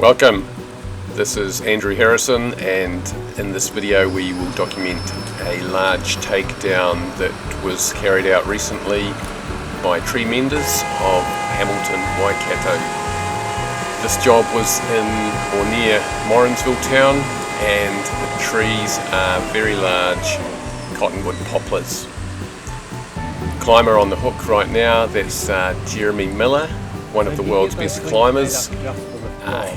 Welcome, this is Andrew Harrison, and in this video we will document a large takedown that was carried out recently by tree menders of Hamilton, Waikato. This job was in or near Morrinsville town, and the trees are very large cottonwood poplars. Climber on the hook right now, that's Jeremy Miller, one of the world's best climbers.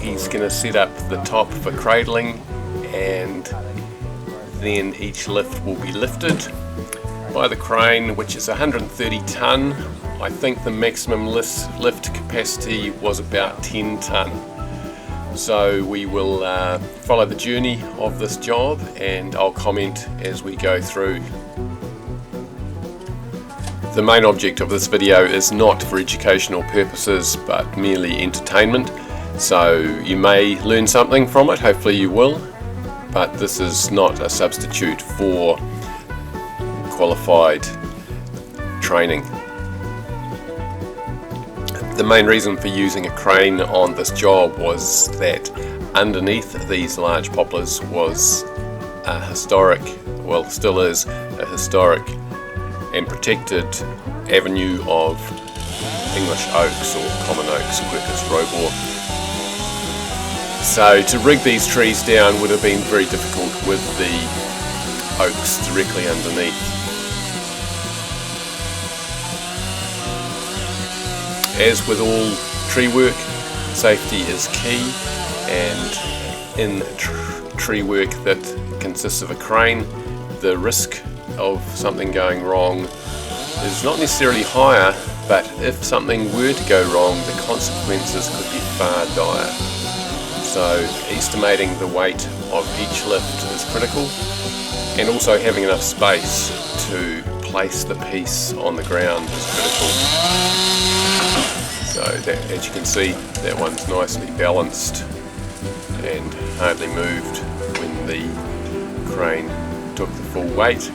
He's going to set up the top for cradling, and then each lift will be lifted by the crane, which is 130 tonne. I think the maximum lift capacity was about 10 tonne. So we will follow the journey of this job, and I'll comment as we go through. The main object of this video is not for educational purposes but merely entertainment. So you may learn something from it, hopefully you will, but this is not a substitute for qualified training. The main reason for using a crane on this job was that underneath these large poplars was a historic, well still is, a historic and protected avenue of English oaks or common oaks, Quercus robur. So to rig these trees down would have been very difficult with the oaks directly underneath. As with all tree work, safety is key, and in tree work that consists of a crane, the risk of something going wrong is not necessarily higher, but if something were to go wrong, the consequences could be far dire. So estimating the weight of each lift is critical, and also having enough space to place the piece on the ground is critical. So that, as you can see, that one's nicely balanced and hardly moved when the crane took the full weight.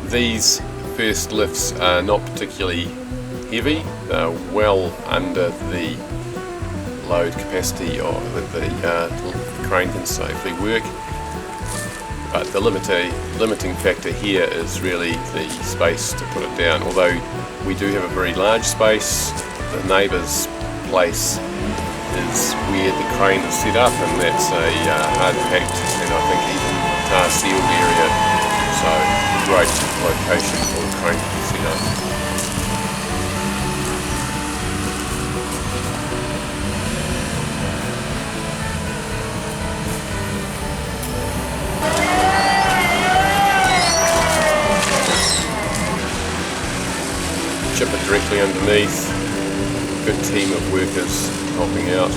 These first lifts are not particularly heavy, they're well under the load capacity that the crane can safely work, but the limiting factor here is really the space to put it down. Although we do have a very large space, the neighbour's place is where the crane is set up, and that's a hard packed and I think even tar sealed area, so great location for the crane to be set up. Chip it directly underneath, good team of workers helping out,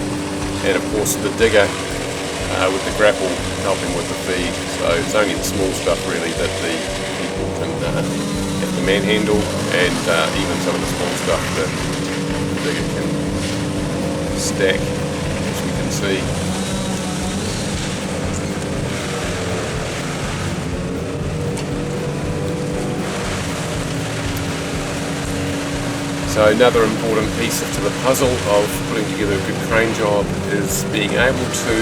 and of course the digger with the grapple helping with the feed. So it's only the small stuff really that the people can have to manhandle, and even some of the small stuff that the digger can stack, as we can see. So another important piece to the puzzle of putting together a good crane job is being able to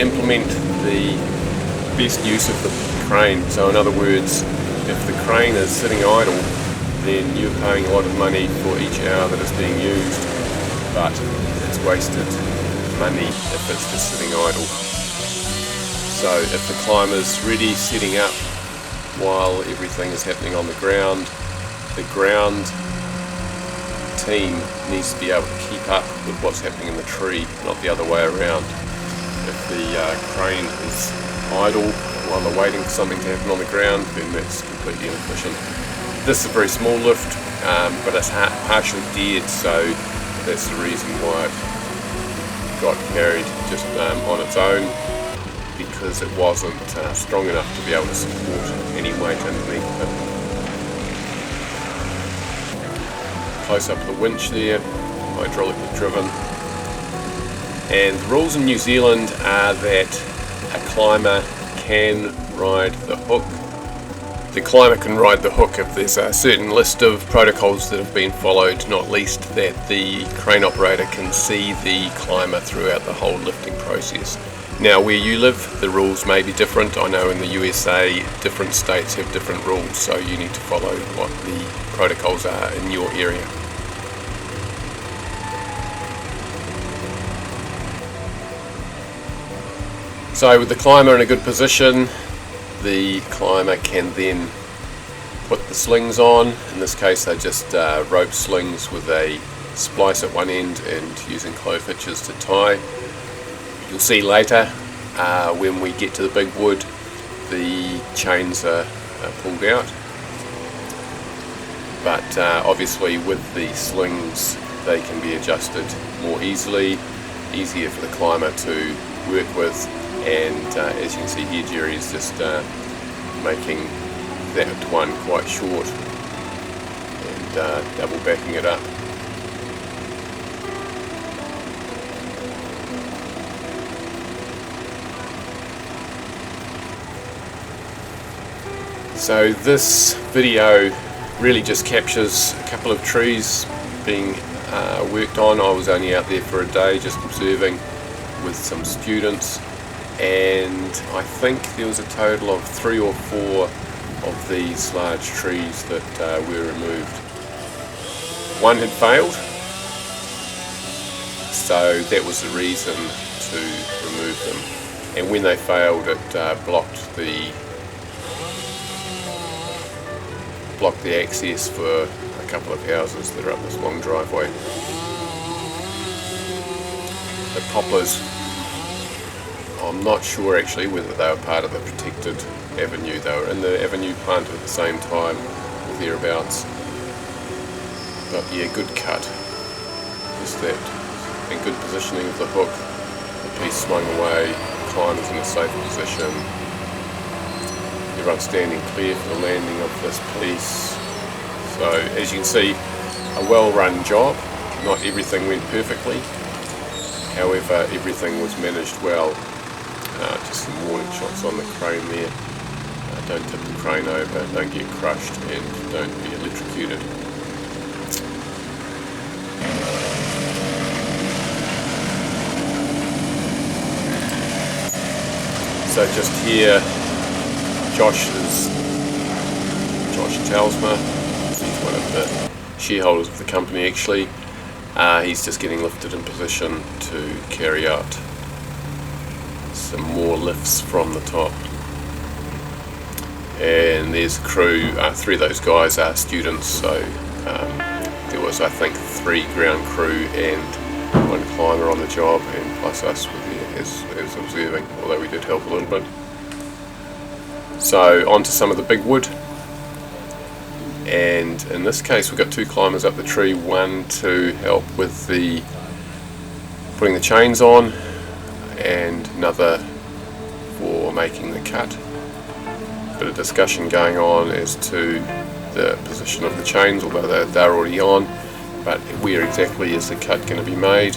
implement the best use of the crane. So in other words, if the crane is sitting idle, then you're paying a lot of money for each hour that it's being used, but it's wasted money if it's just sitting idle. So if the climber's really setting up while everything is happening on the ground team needs to be able to keep up with what's happening in the tree, not the other way around. If the crane is idle while they're waiting for something to happen on the ground, then that's completely inefficient. This is a very small lift, but it's partially dead, so that's the reason why it got carried just on its own, because it wasn't strong enough to be able to support any weight underneath it. Close up the winch there, hydraulically driven. And the rules in New Zealand are that a climber can ride the hook the climber can ride the hook if there's a certain list of protocols that have been followed, not least that the crane operator can see the climber throughout the whole lifting process. Now, where you live, the rules may be different. I know in the USA, different states have different rules, so you need to follow what the protocols are in your area. So with the climber in a good position, the climber can then put the slings on. In this case, they're just rope slings with a splice at one end and using clove hitches to tie. You'll see later when we get to the big wood, the chains are pulled out. But obviously with the slings, they can be adjusted more easily, easier for the climber to work with. And as you can see here, Jerry is just making that one quite short and double backing it up. So this video really just captures a couple of trees being worked on. I was only out there for a day just observing with some students, and I think there was a total of 3 or 4 of these large trees that were removed. One had failed, so that was the reason to remove them, and when they failed it blocked the access for a couple of houses that are up this long driveway. The poplars, I'm not sure actually whether they were part of the protected avenue. They were in the avenue planted at the same time or thereabouts. But yeah, good cut. Just that, and good positioning of the hook. The piece swung away, the climber's in a safe position. Everyone's standing clear for the landing of this piece. So as you can see, a well-run job. Not everything went perfectly. However, everything was managed well. Just some warning shots on the crane there. Don't tip the crane over, don't get crushed, and don't be electrocuted. So just here, Josh Telsma, he's one of the shareholders of the company actually. He's just getting lifted in position to carry out some more lifts from the top. And there's the crew. 3 of those guys are students, so there was I think 3 ground crew and 1 climber on the job, and plus us were there as observing, although we did help a little bit. So on to some of the big wood, and in this case we've got 2 climbers up the tree, one to help with the putting the chains on and another for making the cut. Bit of discussion going on as to the position of the chains, although they're already on, but where exactly is the cut going to be made.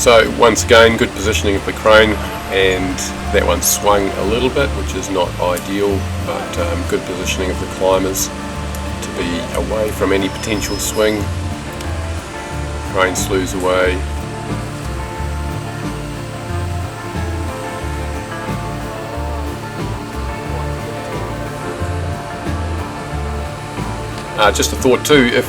So once again, good positioning of the crane, and that one swung a little bit, which is not ideal, but good positioning of the climbers to be away from any potential swing. crane slews away. Just a thought too, if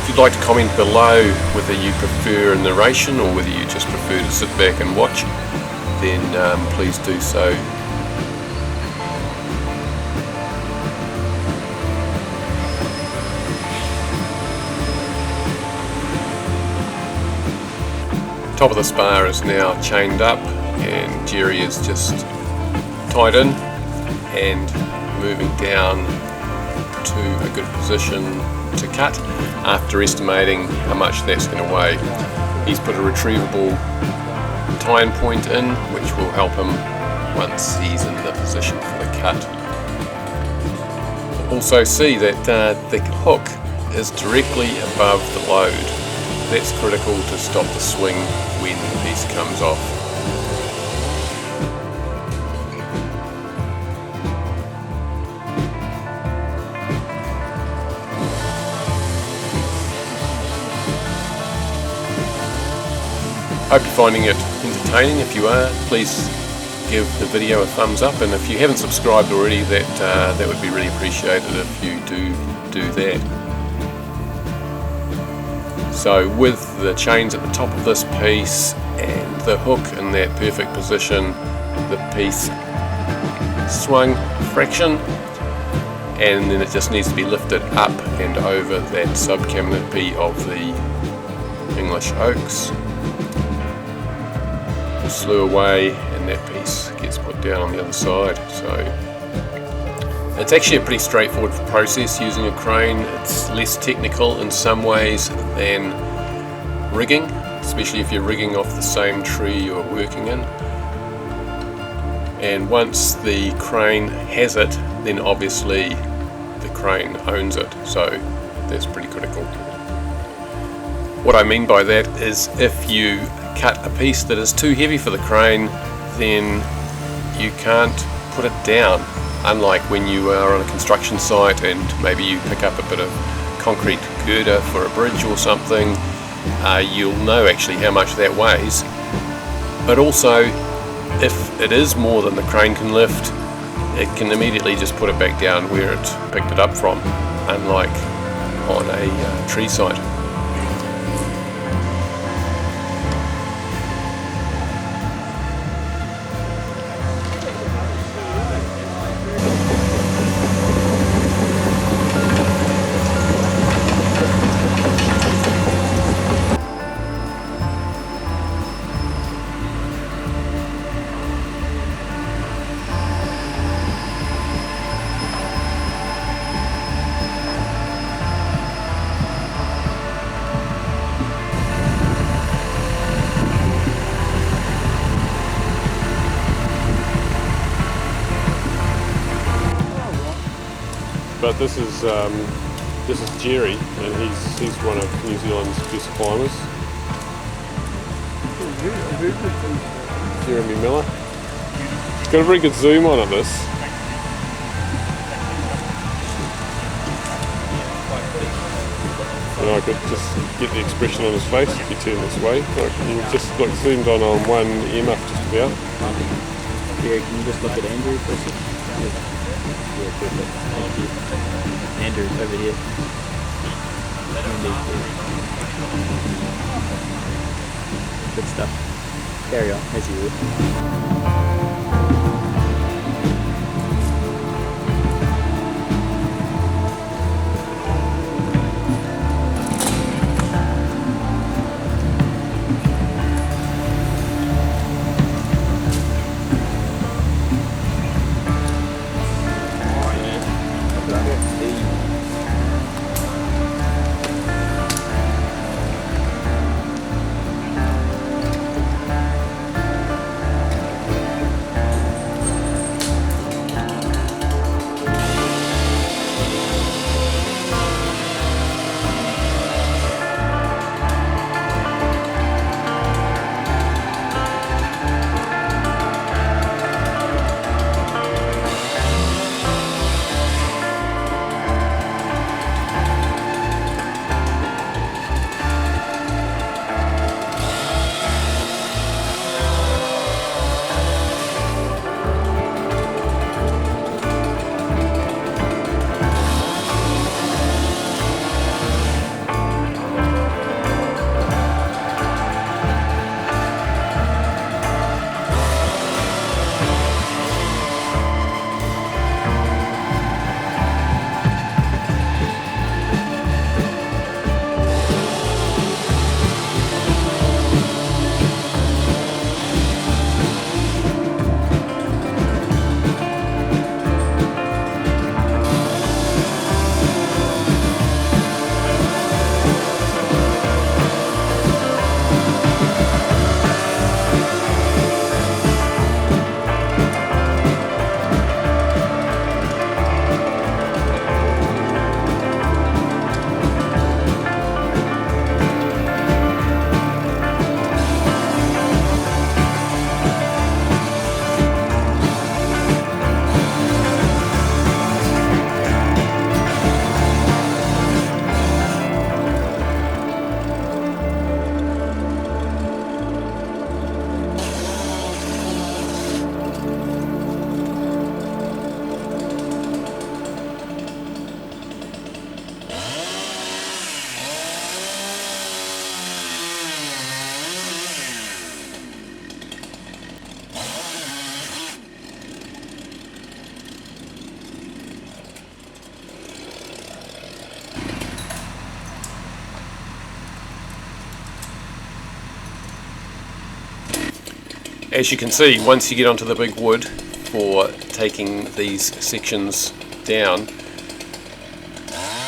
you'd like to comment below whether you prefer a narration or whether you just prefer to sit back and watch, then please do so. Top of the spar is now chained up and Jerry is just tied in and moving down to a good position to cut after estimating how much that's going to weigh. He's put a retrievable tying point in, which will help him once he's in the position for the cut. Also see that the hook is directly above the load. That's critical to stop the swing when the piece comes off. Hope you're finding it entertaining. If you are, please give the video a thumbs up, and if you haven't subscribed already, that would be really appreciated if you do that. So with the chains at the top of this piece and the hook in that perfect position, the piece swung fraction, and then it just needs to be lifted up and over that sub-canopy of the English oaks. Slew away and that piece gets put down on the other side. So it's actually a pretty straightforward process using a crane. It's less technical in some ways than rigging, especially if you're rigging off the same tree you're working in. And once the crane has it, then obviously the crane owns it, so that's pretty critical. What I mean by that is if you cut a piece that is too heavy for the crane, then you can't put it down. Unlike when you are on a construction site and maybe you pick up a bit of concrete girder for a bridge or something, you'll know actually how much that weighs. But also, if it is more than the crane can lift, it can immediately just put it back down where it picked it up from, unlike on a tree site. But this is Jerry, and he's one of New Zealand's best climbers. Jeremy Miller. He's got a very good zoom on it, this. And I could just get the expression on his face if you turn this way. Like, you just like zoomed on one earmuff just about. Jerry, can you just look at Andrew for a second? Yeah, perfect. Thank you. Andrew, over here. Good stuff. Carry on, as you would. as you can see, once you get onto the big wood for taking these sections down,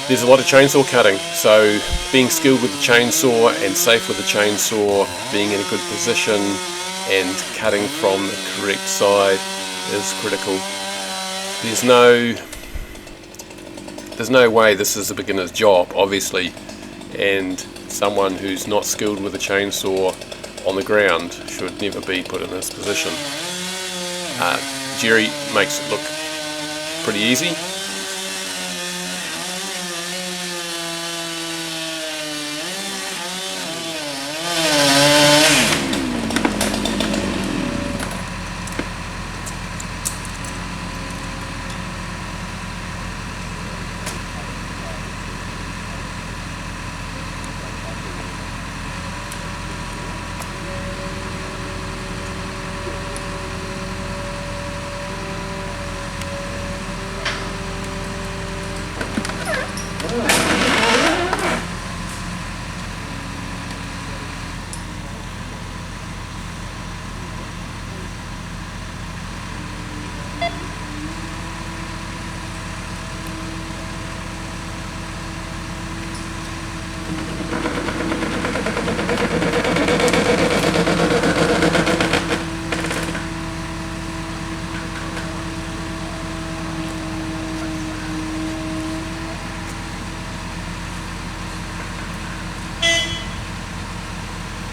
there's a lot of chainsaw cutting. So being skilled with the chainsaw and safe with the chainsaw, being in a good position and cutting from the correct side is critical. There's no way this is a beginner's job, obviously, and someone who's not skilled with a chainsaw on the ground should never be put in this position. Jerry makes it look pretty easy.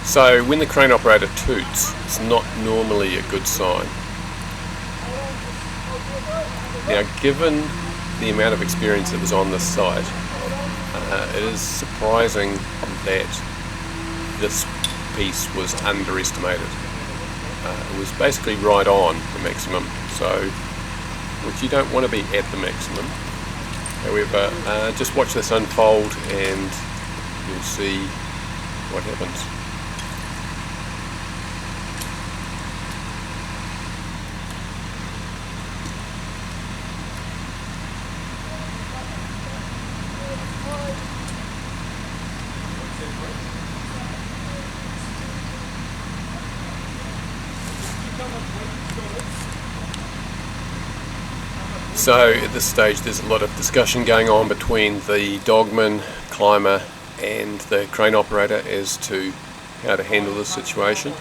So when the crane operator toots, it's not normally a good sign. Now, given the amount of experience that was on this site, it is surprising that this piece was underestimated. It was basically right on the maximum, so which you don't want to be at the maximum. However, just watch this unfold and you'll see what happens. So at this stage there's a lot of discussion going on between the dogman, climber and the crane operator as to how to handle this situation.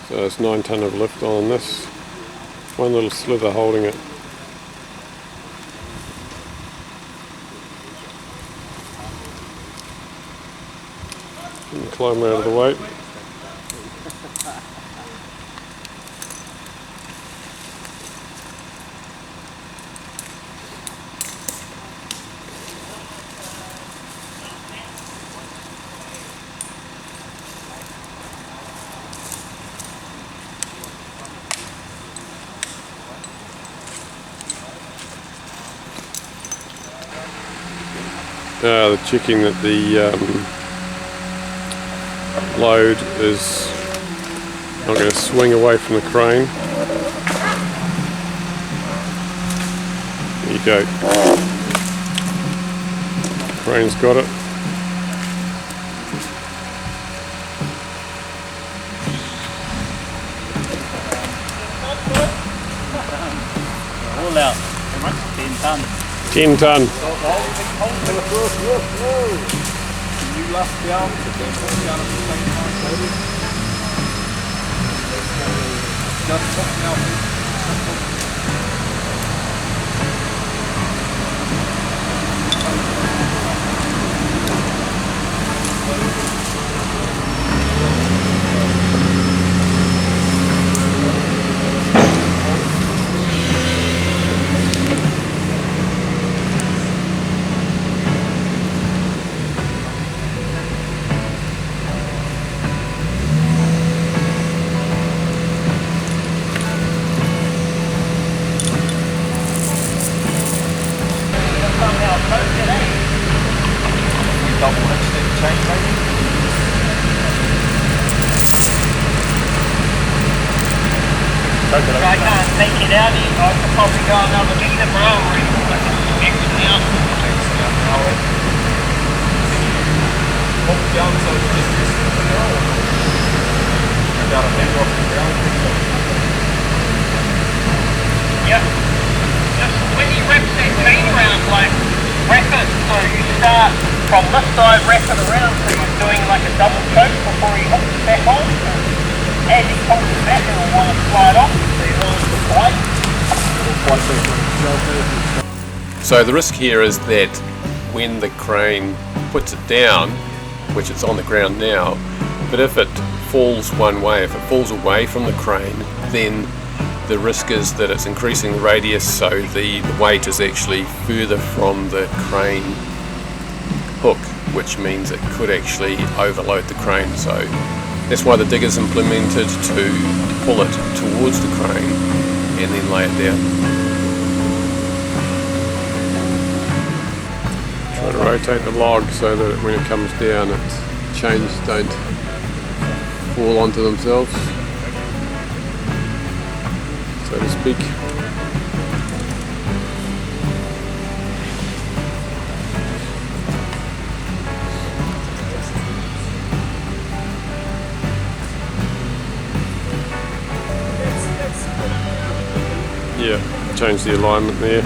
So it's 9 tonne of lift on this, one little slither holding it. And the climber out of the way. They're checking that the load is not going to swing away from the crane. There you go. Crane's got it. All out. How much? 10 tonne. 10 tonne. Can you lift the arm to the down at the same time, maybe? Just something else. Double extend chain maybe? I can't take it out, I could probably go another meter, bro, or even like X out. Pop it down so it's just this control. About a meter off the ground. Yep. Just when you wrap that chain around, like, wrap it so you start from this side, wrap it around so you're doing like a double choke before he hooks it back on. As he pulls it back, it'll want to slide off, so you lose the fight. So the risk here is that when the crane puts it down, which it's on the ground now, but if it falls one way, if it falls away from the crane, then the risk is that it's increasing the radius, so the weight is actually further from the crane hook, which means it could actually overload the crane. So that's why the dig is implemented, to pull it towards the crane and then lay it down. Try to rotate the log so that when it comes down, its chains don't fall onto themselves, so to speak. Yeah, change the alignment there.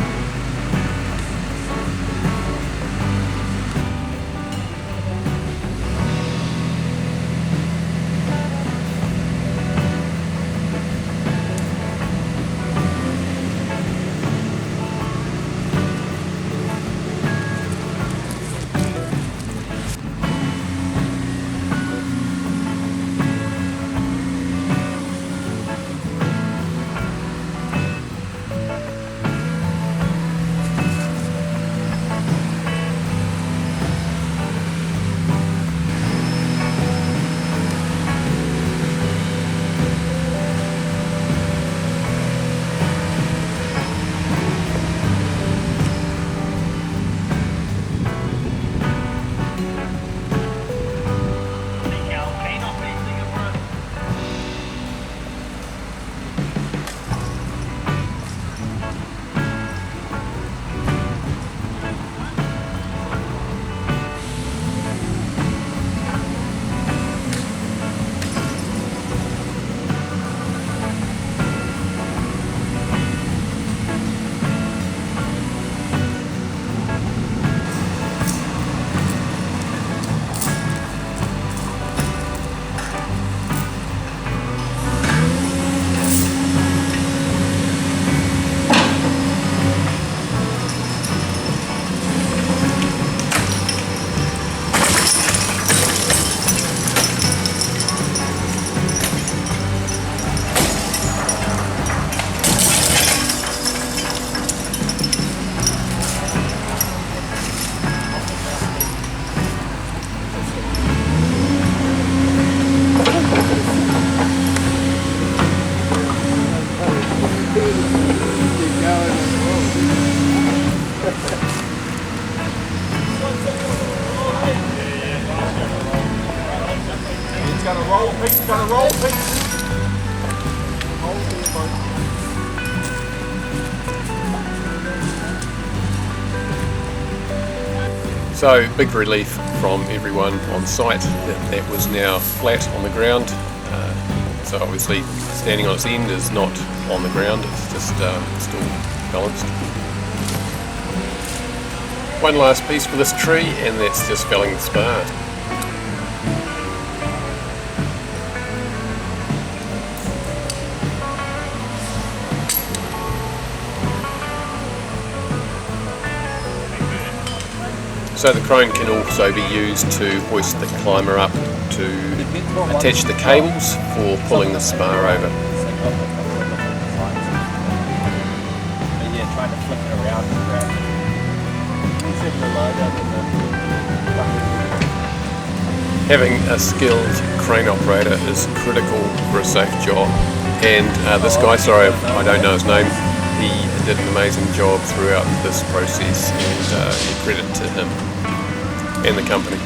Gotta roll, Pete, gotta roll, Pete. So big relief from everyone on site that was now flat on the ground. So obviously standing on its end is not on the ground, it's just still balanced. One last piece for this tree, and that's just felling the spar. So the crane can also be used to hoist the climber up to attach the cables for pulling the spar over. Yeah, trying to flip it around and grab the load up and Having a skilled crane operator is critical for a safe job, and this guy, sorry I don't know his name, he did an amazing job throughout this process, and credit to him and the company.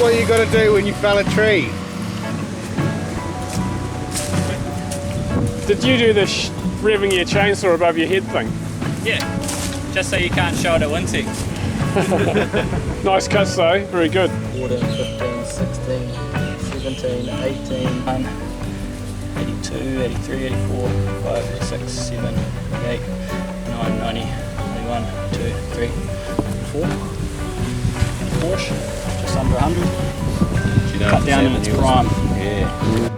what you got to do when you fell a tree. Did you do this revving your chainsaw above your head thing? Yeah, just so you can't show it at insects. Nice cuts though, very good. 14, 15, 16, 17, 18, 1, 82, 83, 84, 85, 86, 7, 88, 9, 90, 91, 2, 3, 4. Porsche, just under 100. Cut down in its prime. Yeah.